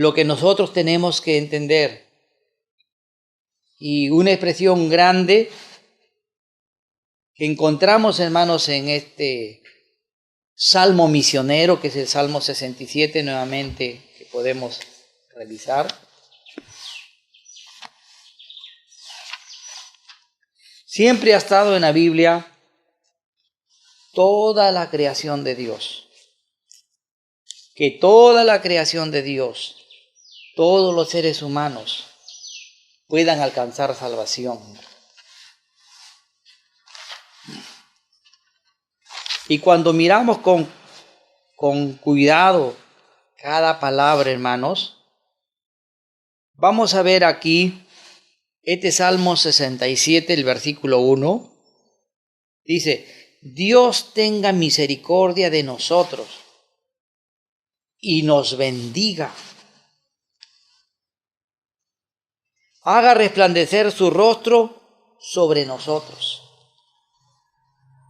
lo que nosotros tenemos que entender. Y una expresión grande que encontramos, hermanos, en este salmo misionero, que es el Salmo 67, nuevamente, que podemos revisar. Siempre ha estado en la Biblia toda la creación de Dios. Que toda la creación de Dios, todos los seres humanos, puedan alcanzar salvación. Y cuando miramos con cuidado cada palabra, hermanos, vamos a ver aquí este Salmo 67, el versículo 1, dice: Dios tenga misericordia de nosotros y nos bendiga. Haga resplandecer su rostro sobre nosotros.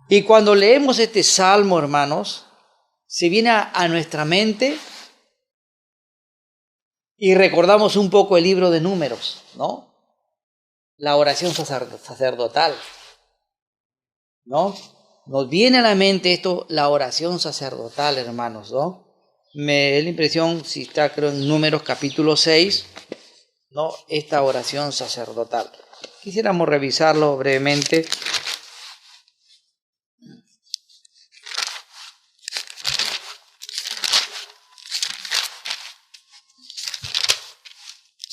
Y cuando leemos este salmo, hermanos, se viene a nuestra mente y recordamos un poco el libro de Números, ¿no? La oración sacerdotal, ¿no? Nos viene a la mente esto, la oración sacerdotal, hermanos, ¿no? Me da la impresión, si está creo en Números capítulo 6, ¿no? Esta oración sacerdotal. Quisiéramos revisarlo brevemente.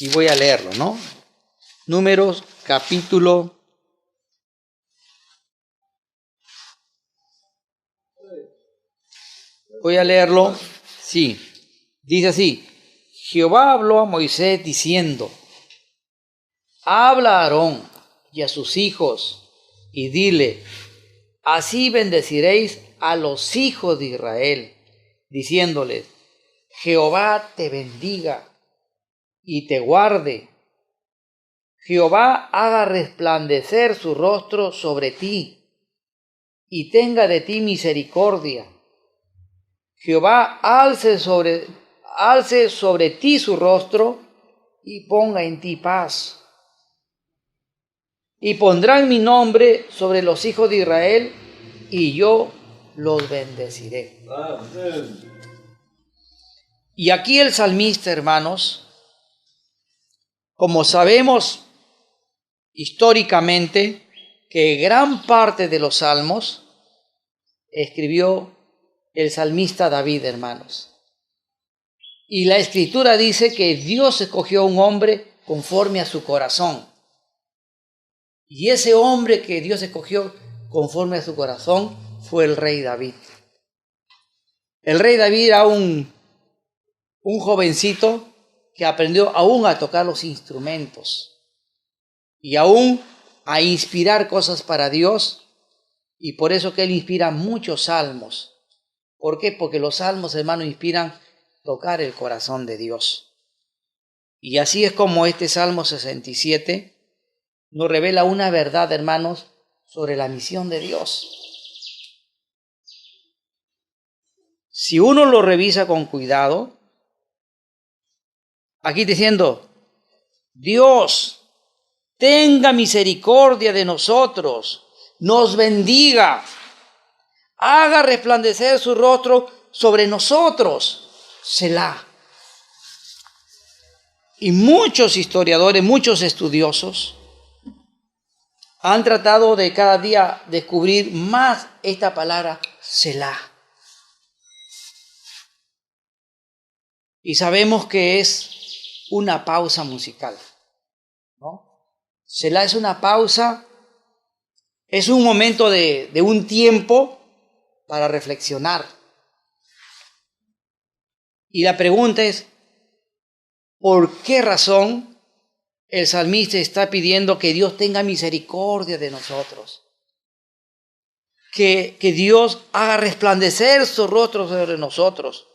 Y voy a leerlo, ¿no? Números capítulo 6. Voy a leerlo. Sí. Dice así: Jehová habló a Moisés diciendo: habla a Aarón y a sus hijos y dile: así bendeciréis a los hijos de Israel, diciéndoles: Jehová te bendiga y te guarde. Jehová haga resplandecer su rostro sobre ti y tenga de ti misericordia. Jehová alce sobre ti su rostro y ponga en ti paz. Y pondrán mi nombre sobre los hijos de Israel y yo los bendeciré. Amén. Y aquí el salmista, hermanos, como sabemos históricamente que gran parte de los salmos escribió el salmista David, hermanos. Y la escritura dice que Dios escogió a un hombre conforme a su corazón. Y ese hombre que Dios escogió conforme a su corazón fue el rey David. El rey David era un jovencito que aprendió aún a tocar los instrumentos y aún a inspirar cosas para Dios. Y por eso que él inspira muchos salmos. ¿Por qué? Porque los salmos, hermanos, inspiran tocar el corazón de Dios. Y así es como este Salmo 67 nos revela una verdad, hermanos, sobre la misión de Dios. Si uno lo revisa con cuidado, aquí diciendo: Dios tenga misericordia de nosotros, nos bendiga, haga resplandecer su rostro sobre nosotros. Selah. Y muchos historiadores, muchos estudiosos han tratado de cada día descubrir más esta palabra Selah. Y sabemos que es una pausa musical, ¿no? Selah es una pausa, es un momento de un tiempo para reflexionar. Y la pregunta es: ¿por qué razón el salmista está pidiendo que Dios tenga misericordia de nosotros? Que Dios haga resplandecer su rostro sobre nosotros.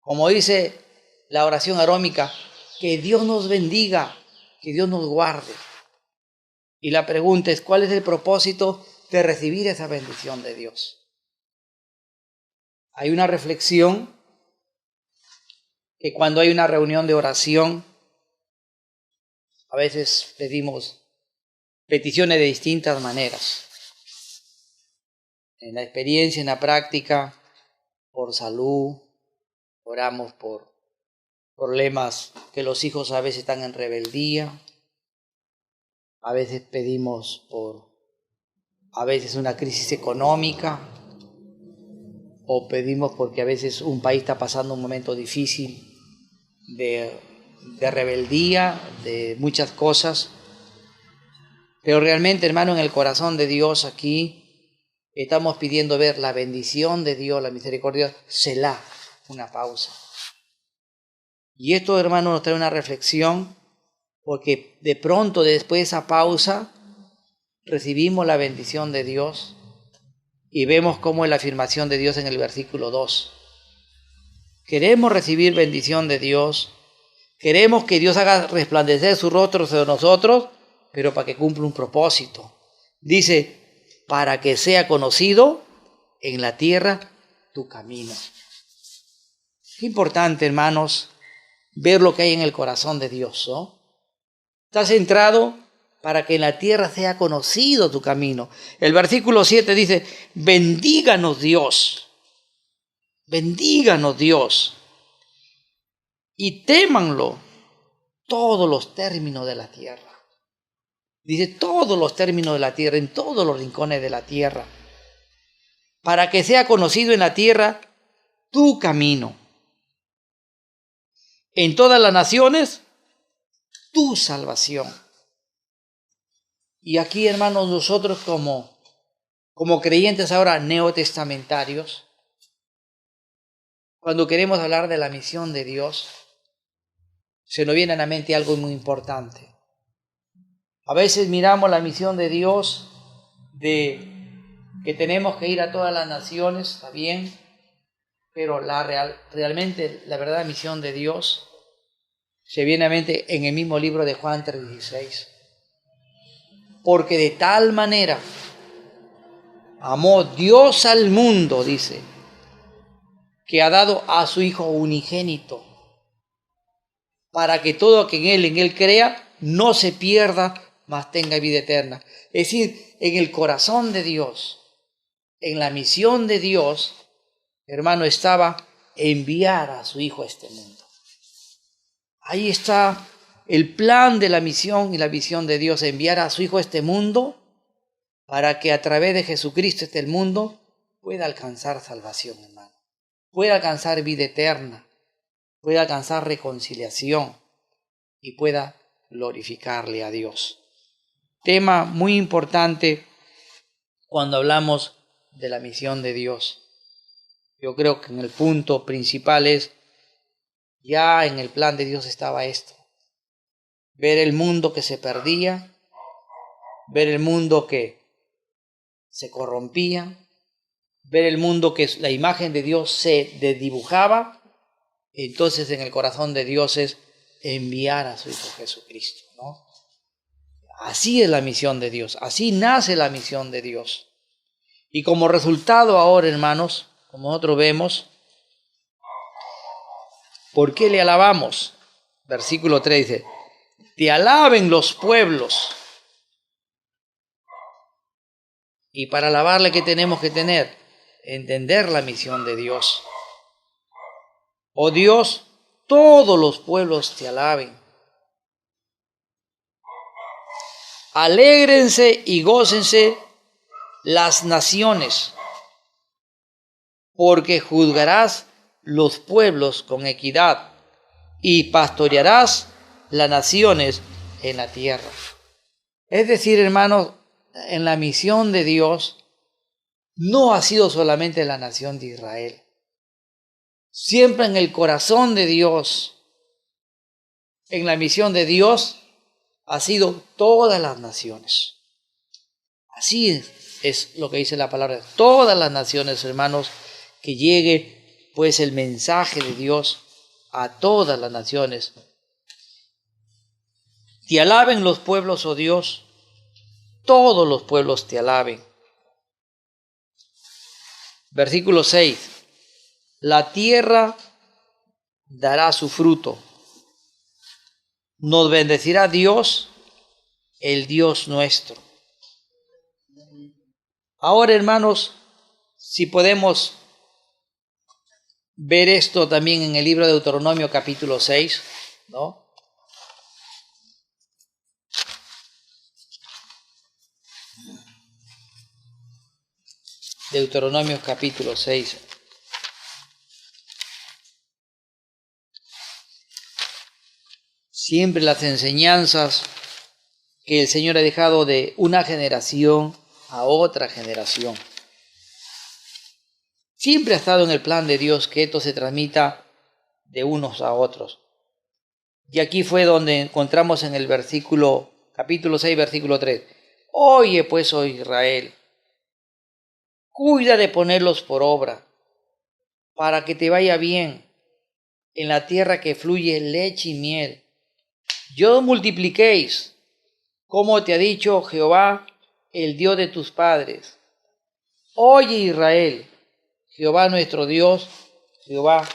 Como dice la oración arómica, que Dios nos bendiga, que Dios nos guarde. Y la pregunta es: ¿cuál es el propósito de recibir esa bendición de Dios? Hay una reflexión que cuando hay una reunión de oración, a veces pedimos peticiones de distintas maneras. En la experiencia, en la práctica, por salud, oramos por problemas que los hijos a veces están en rebeldía, a veces pedimos por una crisis económica, o pedimos porque a veces un país está pasando un momento difícil de rebeldía, de muchas cosas. Pero realmente, hermano, en el corazón de Dios aquí estamos pidiendo ver la bendición de Dios, la misericordia, Selah, una pausa. Y esto, hermano, nos trae una reflexión, porque de pronto después de esa pausa recibimos la bendición de Dios y vemos cómo es la afirmación de Dios en el versículo 2. Queremos recibir bendición de Dios, queremos que Dios haga resplandecer su rostro sobre nosotros, pero para que cumpla un propósito. Dice, para que sea conocido en la tierra tu camino. Es importante, hermanos, ver lo que hay en el corazón de Dios, ¿no? Está centrado para que en la tierra sea conocido tu camino. El versículo 7 dice, bendíganos Dios, y témanlo todos los términos de la tierra. Dice, todos los términos de la tierra, en todos los rincones de la tierra, para que sea conocido en la tierra tu camino. En todas las naciones, tu salvación. Y aquí, hermanos, nosotros como creyentes ahora neotestamentarios, cuando queremos hablar de la misión de Dios, se nos viene a la mente algo muy importante. A veces miramos la misión de Dios de que tenemos que ir a todas las naciones, está bien, pero realmente la verdadera misión de Dios se viene a mente en el mismo libro de Juan 3:16. Porque de tal manera amó Dios al mundo, dice, que ha dado a su Hijo unigénito, para que todo aquel en él crea no se pierda, mas tenga vida eterna. Es decir, en el corazón de Dios, en la misión de Dios, hermano, estaba enviar a su Hijo a este mundo. Ahí está el plan de la misión y la visión de Dios, enviar a su Hijo a este mundo para que a través de Jesucristo este mundo pueda alcanzar salvación, hermano. Pueda alcanzar vida eterna, pueda alcanzar reconciliación y pueda glorificarle a Dios. Tema muy importante cuando hablamos de la misión de Dios. Yo creo que en el punto principal es, ya en el plan de Dios estaba esto. Ver el mundo que se perdía, ver el mundo que se corrompía, ver el mundo que la imagen de Dios se desdibujaba. Entonces en el corazón de Dios es enviar a su Hijo Jesucristo, ¿no? Así es la misión de Dios, así nace la misión de Dios. Y como resultado ahora, hermanos, como nosotros vemos, ¿por qué le alabamos? Versículo 3 dice, te alaben los pueblos. Y para alabarle, ¿qué tenemos que tener? Entender la misión de Dios. Oh Dios, todos los pueblos te alaben. Alégrense y gócense las naciones, porque juzgarás los pueblos con equidad y pastorearás las naciones en la tierra. Es decir, hermanos, en la misión de Dios no ha sido solamente la nación de Israel. Siempre en el corazón de Dios, en la misión de Dios, ha sido todas las naciones. Así es lo que dice la palabra. Todas las naciones, hermanos, que llegue pues el mensaje de Dios a todas las naciones. Te alaben los pueblos, oh Dios, todos los pueblos te alaben. Versículo 6. La tierra dará su fruto. Nos bendecirá Dios, el Dios nuestro. Ahora, hermanos, si podemos ver esto también en el libro de Deuteronomio capítulo 6, ¿no? Deuteronomio capítulo 6. Siempre las enseñanzas que el Señor ha dejado de una generación a otra generación. Siempre ha estado en el plan de Dios que esto se transmita de unos a otros. Y aquí fue donde encontramos en el capítulo 6, versículo 3. Oye pues, oh Israel, cuida de ponerlos por obra, para que te vaya bien en la tierra que fluye leche y miel. Yo multipliquéis, como te ha dicho Jehová, el Dios de tus padres. Oye Israel, Jehová nuestro Dios, Jehová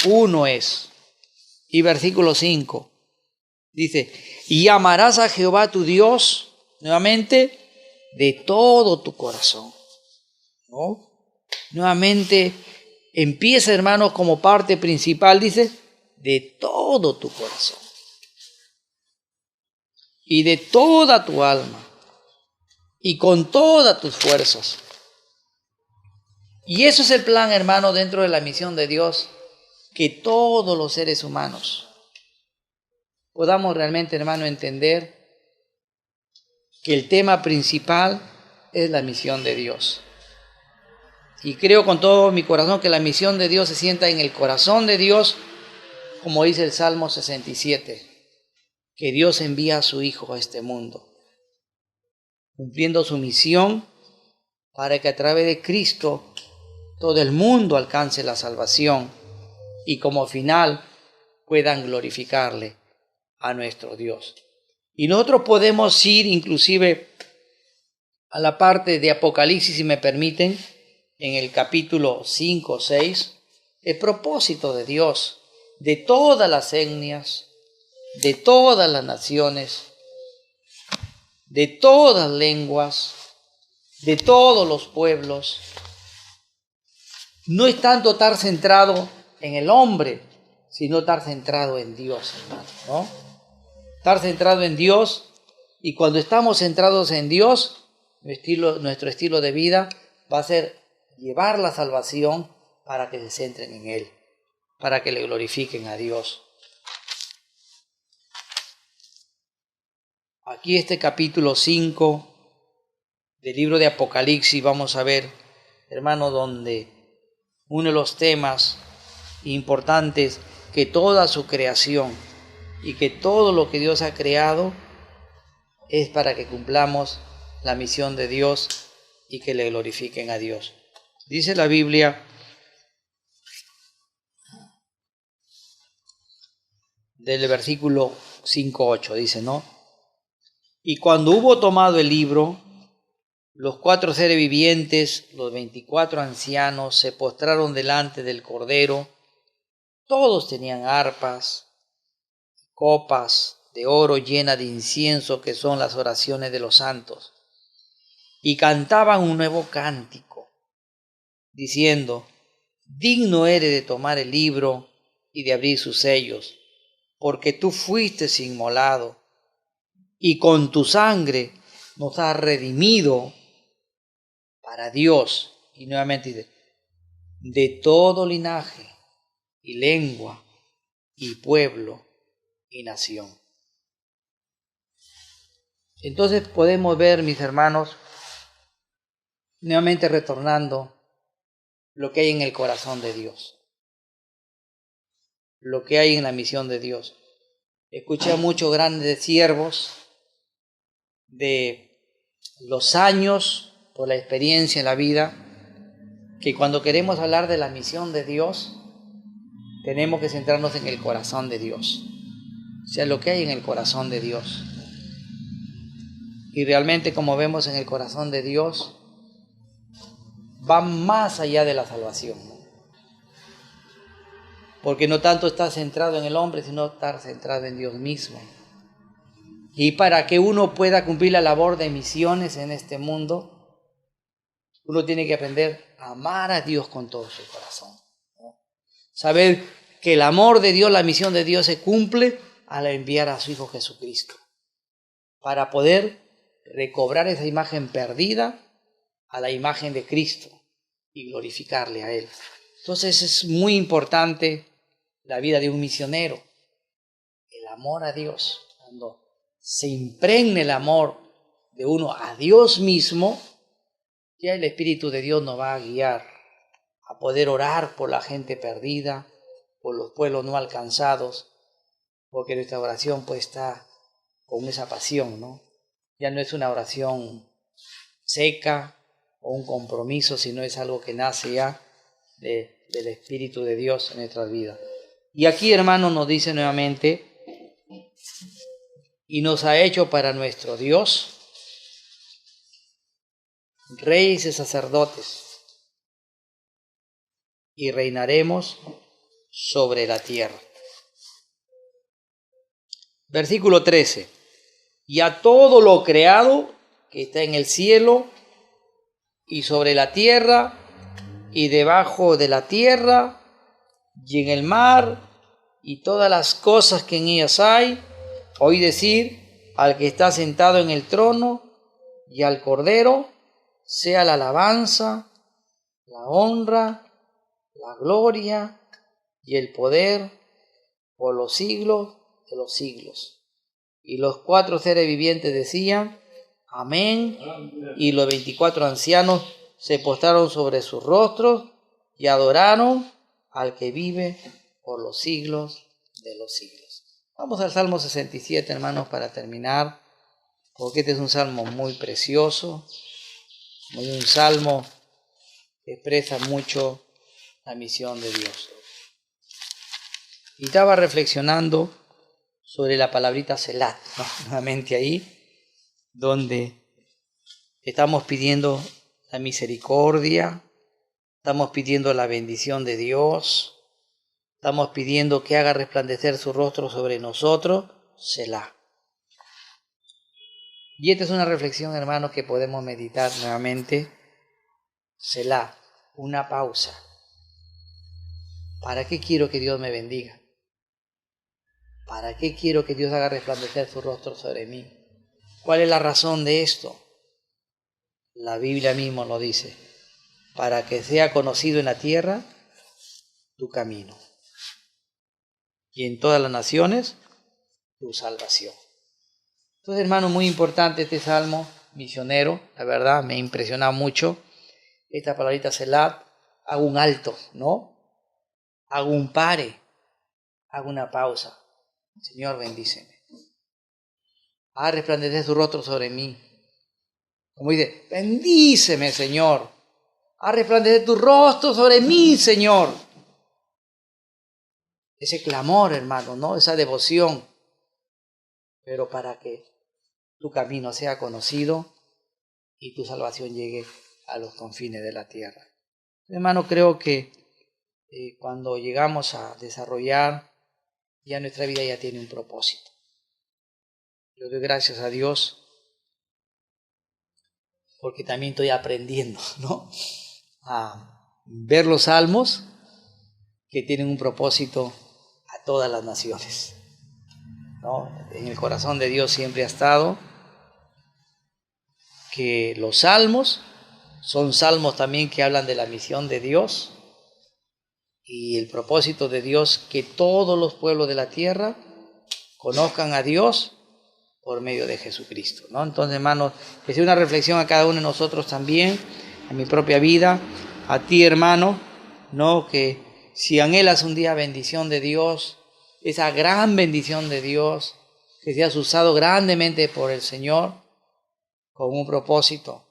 uno es. Y versículo 5 dice, y amarás a Jehová tu Dios, nuevamente, de todo tu corazón. ¿No? Nuevamente empieza, hermanos, como parte principal, dice, de todo tu corazón y de toda tu alma y con todas tus fuerzas. Y eso es el plan, hermano, dentro de la misión de Dios, que todos los seres humanos podamos realmente, hermano, entender que el tema principal es la misión de Dios. Y creo con todo mi corazón que la misión de Dios se sienta en el corazón de Dios, como dice el Salmo 67, que Dios envía a su Hijo a este mundo, cumpliendo su misión para que a través de Cristo todo el mundo alcance la salvación y como final puedan glorificarle a nuestro Dios. Y nosotros podemos ir inclusive a la parte de Apocalipsis, si me permiten, en el capítulo 5, 6, el propósito de Dios, de todas las etnias, de todas las naciones, de todas las lenguas, de todos los pueblos. No es tanto estar centrado en el hombre, sino estar centrado en Dios, hermano, ¿no? Estar centrado en Dios, y cuando estamos centrados en Dios, nuestro estilo de vida va a ser llevar la salvación para que se centren en Él, para que le glorifiquen a Dios. Aquí este capítulo 5 del libro de Apocalipsis vamos a ver, hermano, donde uno de los temas importantes, que toda su creación y que todo lo que Dios ha creado es para que cumplamos la misión de Dios y que le glorifiquen a Dios. Dice la Biblia del versículo 5-8, dice, ¿no? Y cuando hubo tomado el libro, los 4 seres vivientes, los 24 ancianos, se postraron delante del Cordero. Todos tenían arpas, copas de oro llenas de incienso, que son las oraciones de los santos, y cantaban un nuevo cántico, diciendo, digno eres de tomar el libro y de abrir sus sellos, porque tú fuiste inmolado, y con tu sangre nos has redimido para Dios. Y nuevamente dice, de todo linaje y lengua y pueblo y nación. Entonces podemos ver, mis hermanos, nuevamente retornando, lo que hay en el corazón de Dios, lo que hay en la misión de Dios. Escuché a muchos grandes siervos de los años, por la experiencia en la vida, que cuando queremos hablar de la misión de Dios, tenemos que centrarnos en el corazón de Dios, o sea, lo que hay en el corazón de Dios. Y realmente, como vemos en el corazón de Dios, va más allá de la salvación. porque no tanto está centrado en el hombre, sino estar centrado en Dios mismo. Y para que uno pueda cumplir la labor de misiones en este mundo, uno tiene que aprender a amar a Dios con todo su corazón, ¿no? Saber que el amor de Dios, la misión de Dios se cumple al enviar a su Hijo Jesucristo, para poder recobrar esa imagen perdida a la imagen de Cristo y glorificarle a Él. Entonces es muy importante la vida de un misionero, el amor a Dios. Cuando se impregne el amor de uno a Dios mismo, ya el Espíritu de Dios nos va a guiar a poder orar por la gente perdida, por los pueblos no alcanzados, porque nuestra oración pues está con esa pasión, ¿no? Ya no es una oración seca o un compromiso, sino es algo que nace ya del Espíritu de Dios en nuestras vidas. Y aquí, hermano, nos dice nuevamente, y nos ha hecho para nuestro Dios reyes y sacerdotes, y reinaremos sobre la tierra. Versículo 13. Y a todo lo creado que está en el cielo y sobre la tierra y debajo de la tierra y en el mar y todas las cosas que en ellas hay, oí decir al que está sentado en el trono y al Cordero, sea la alabanza, la honra, la gloria y el poder por los siglos de los siglos. Y los 4 seres vivientes decían, amén. Y los 24 ancianos se postraron sobre sus rostros y adoraron al que vive por los siglos de los siglos. Vamos al Salmo 67, hermanos, para terminar, porque este es un salmo muy precioso, un salmo que expresa mucho la misión de Dios. Y estaba reflexionando sobre la palabrita Selah, ¿no? Nuevamente ahí, donde estamos pidiendo la misericordia, estamos pidiendo la bendición de Dios, estamos pidiendo que haga resplandecer su rostro sobre nosotros, Selah. Y esta es una reflexión, hermanos, que podemos meditar nuevamente, Selah, una pausa. ¿Para qué quiero que Dios me bendiga? ¿Para qué quiero que Dios haga resplandecer su rostro sobre mí? ¿Cuál es la razón de esto? La Biblia mismo lo dice, para que sea conocido en la tierra tu camino y en todas las naciones tu salvación. Entonces, hermano, muy importante este salmo misionero, la verdad me impresiona mucho. Esta palabrita Selah, hago un alto, ¿no? Hago un pare, hago una pausa. Señor, bendíceme. Haz resplandecer su rostro sobre mí. Como dice, bendíceme, Señor. Haz resplandecer tu rostro sobre mí, Señor. Ese clamor, hermano, ¿no? Esa devoción. Pero para que tu camino sea conocido y tu salvación llegue a los confines de la tierra. Hermano, creo que cuando llegamos a desarrollar, ya nuestra vida ya tiene un propósito. Yo doy gracias a Dios porque también estoy aprendiendo, ¿no? A ver los salmos que tienen un propósito a todas las naciones, ¿no? En el corazón de Dios siempre ha estado que los salmos son salmos también que hablan de la misión de Dios y el propósito de Dios, que todos los pueblos de la tierra conozcan a Dios por medio de Jesucristo, ¿no? Entonces, hermanos, que sea una reflexión a cada uno de nosotros también, a mi propia vida, a ti, hermano, ¿no? Que si anhelas un día bendición de Dios, esa gran bendición de Dios, que seas usado grandemente por el Señor con un propósito,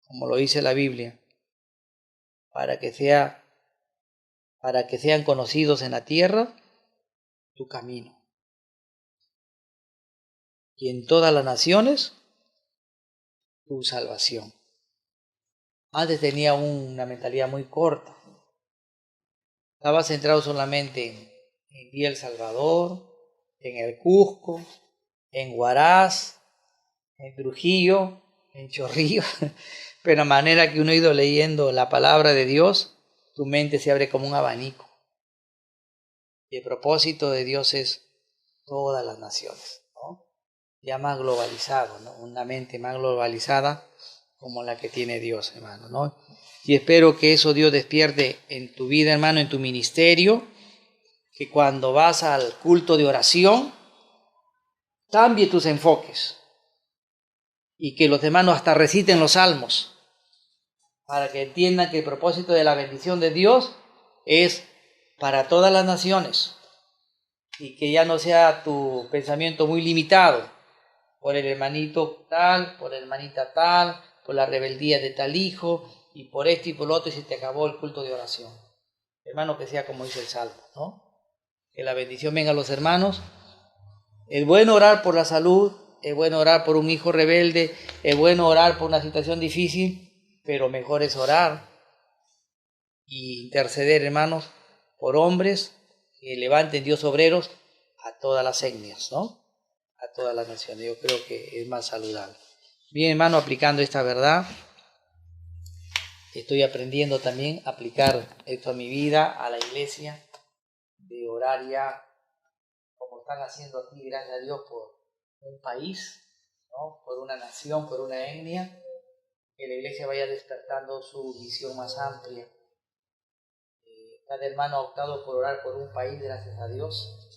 como lo dice la Biblia, para que sean conocidos en la tierra tu camino y en todas las naciones tu salvación. Antes tenía una mentalidad muy corta. estaba centrado solamente en Villa El Salvador, en el Cusco, en Huaraz, en Trujillo, en Chorrillo, pero de manera que uno ha ido leyendo la palabra de Dios, tu mente se abre como un abanico. Y el propósito de Dios es todas las naciones, ¿no? Ya más globalizado, ¿no? Una mente más globalizada como la que tiene Dios, hermano, ¿no? Y espero que eso Dios despierte en tu vida, hermano, en tu ministerio, que cuando vas al culto de oración, cambie tus enfoques y que los hermanos hasta reciten los salmos para que entiendan que el propósito de la bendición de Dios es para todas las naciones y que ya no sea tu pensamiento muy limitado por el hermanito tal, por la hermanita tal, por la rebeldía de tal hijo y por esto y por lo otro, y se te acabó el culto de oración. Hermano, que sea como dice el Salmo, ¿no? Que la bendición venga a los hermanos. Es bueno orar por la salud, es bueno orar por un hijo rebelde, es bueno orar por una situación difícil, pero mejor es orar y interceder, hermanos, por hombres que levanten Dios obreros a todas las etnias, ¿no? A todas las naciones. Yo creo que es más saludable. Bien, hermano, aplicando esta verdad, estoy aprendiendo también a aplicar esto a mi vida, a la iglesia, de orar ya como están haciendo aquí, gracias a Dios, por un país, ¿no? Por una nación, por una etnia, que la iglesia vaya despertando su visión más amplia. Cada hermano ha optado por orar por un país, gracias a Dios.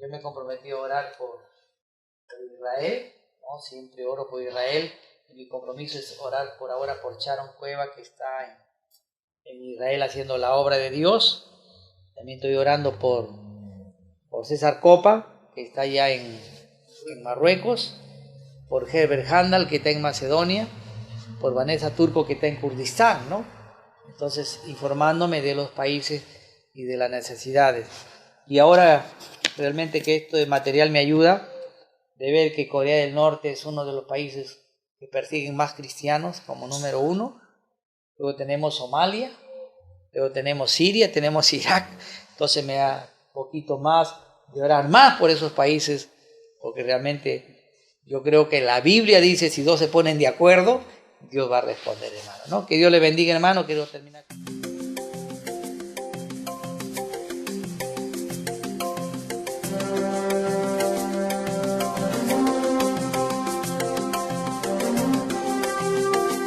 Yo me comprometí a orar por Israel, ¿no? Siempre oro por Israel. Y mi compromiso es orar por ahora por Sharon Cueva, que está en Israel haciendo la obra de Dios. También estoy orando por César Copa, que está allá en Marruecos, por Herbert Handal, que está en Macedonia, por Vanessa Turco, que está en Kurdistán, ¿no? Entonces, informándome de los países y de las necesidades. Y ahora, realmente que esto de material me ayuda de ver que Corea del Norte es uno de los países que persiguen más cristianos como número 1. Luego tenemos Somalia, luego tenemos Siria, tenemos Irak. Entonces me da un poquito más de orar más por esos países, porque realmente yo creo que la Biblia dice, si dos se ponen de acuerdo, Dios va a responder, hermano, ¿no? Que Dios le bendiga, hermano. Quiero terminar.